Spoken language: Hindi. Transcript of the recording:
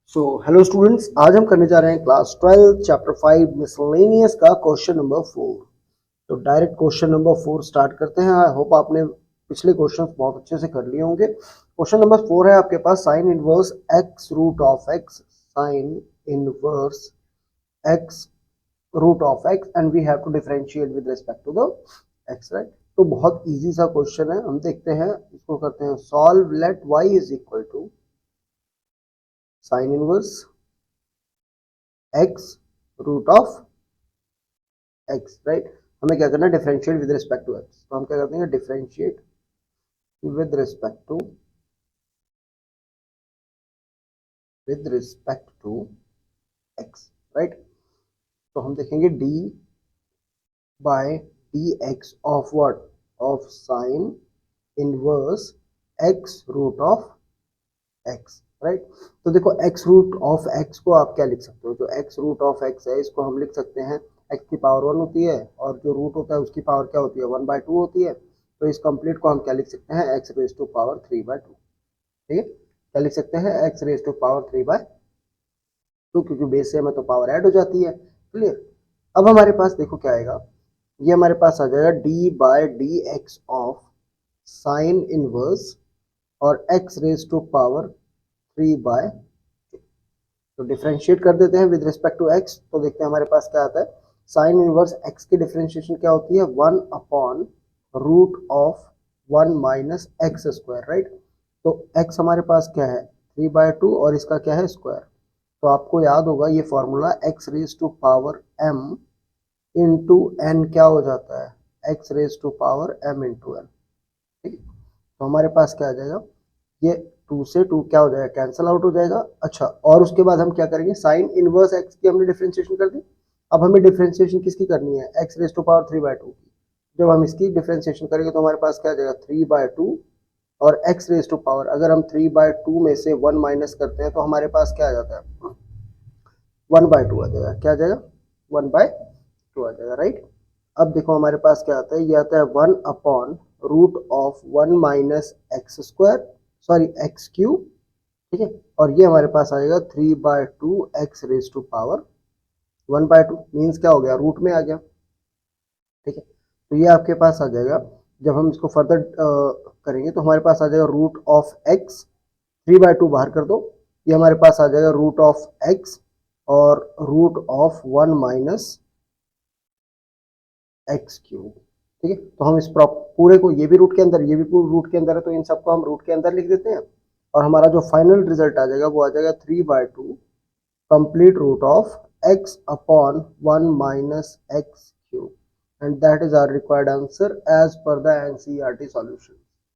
सो हेलो स्टूडेंट्स, आज हम करने जा रहे हैं क्लास 12 चैप्टर 5 मिसलेनियस का क्वेश्चन नंबर 4। तो डायरेक्ट क्वेश्चन नंबर 4 स्टार्ट करते हैं। आई होप आपने पिछले क्वेश्चंस बहुत अच्छे से कर लिए होंगे। क्वेश्चन नंबर 4 है आपके पास sine inverse x root of x, sine inverse x root of x and we have to differentiate with respect to the x, right. तो बहुत इजी सा क्वेश्चन है, हम देखते हैं इसको, करते हैं solve. Let y is equal to sine inverse x root of x, right. हमें क्या करना है, differentiate with respect to x। तो हम क्या करते हैं, differentiate with respect to x, right. तो हम देखेंगे d by d x of what, of sine inverse x root of x, right. तो देखो x रूट ऑफ x को आप क्या लिख सकते हो, जो x रूट ऑफ x है इसको हम लिख सकते हैं x की पावर 1 होती है और जो रूट होता है उसकी पावर क्या होती है, 1/2 होती है। तो इस कंप्लीट को हम क्या लिख सकते हैं, x रेज टू पावर 3/2, ठीक है। क्या लिख सकते हैं, x रेज टू पावर 3/2, क्योंकि बेस से में तो पावर ऐड हो जाती है। क्लियर। अब हमारे पास देखो क्या आएगा, ये हमारे पास आ जाएगा d by d x of sine inverse और x रेज टू पावर 3/2। तो डिफरेंशिएट कर देते हैं विद रिस्पेक्ट टू x। तो देखते हैं हमारे पास क्या आता है। साइन इनवर्स x की डिफरेंशिएशन क्या होती है, 1 upon root of 1 minus x square, right. तो x हमारे पास क्या है, 3/2 और इसका क्या है, स्क्वायर। तो आपको याद होगा ये formula x raise to power m into n क्या हो जाता है, x raise to power m into n, ठीक है। तो हमारे पास क्या आ जाएगा, ये 2 से 2 क्या हो जाएगा, कैंसिल आउट हो जाएगा। अच्छा, और उसके बाद हम क्या करेंगे, साइन इनवर्स x की हमने डिफरेंशिएशन कर दी। अब हमें डिफरेंशिएशन किसकी करनी है, x रेज टू पावर 3/2 की। जब हम इसकी डिफरेंशिएशन करेंगे तो हमारे पास क्या आ जाएगा, 3/2 और x रेज टू पावर, अगर हम 3/2 में से 1 माइनस करते हैं तो हमारे पास क्या आ जाता है, 1/2 आ जाएगा। क्या आ जाएगा, 1/2 आ जाएगा, राइट। अब देखो हमारे पास क्या आता है, ये आता है 1 upon root of 1 minus x square, sorry x cube, ठीक है। और ये हमारे पास आएगा 3/2 x raise to power 1/2, means क्या हो गया, रूट में आ गया, ठीक है। तो ये आपके पास आ जाएगा, जब हम इसको फर्दर करेंगे तो हमारे पास आ जाएगा रूट ऑफ एक्स, 3/2 बाहर कर दो, ये हमारे पास आ जाएगा रूट ऑफ एक्स और root of 1 minus x cube, ठीक है। तो हम इस पूरे को, ये भी रूट के अंदर, ये भी पूरे रूट के अंदर है, तो इन सबको हम रूट के अंदर लिख देते हैं और हमारा जो फाइनल रिजल्ट आ जाएगा वो आ जाएगा 3/2 complete root of x upon 1 minus x cube, and that is our required answer as per the NCERT solution.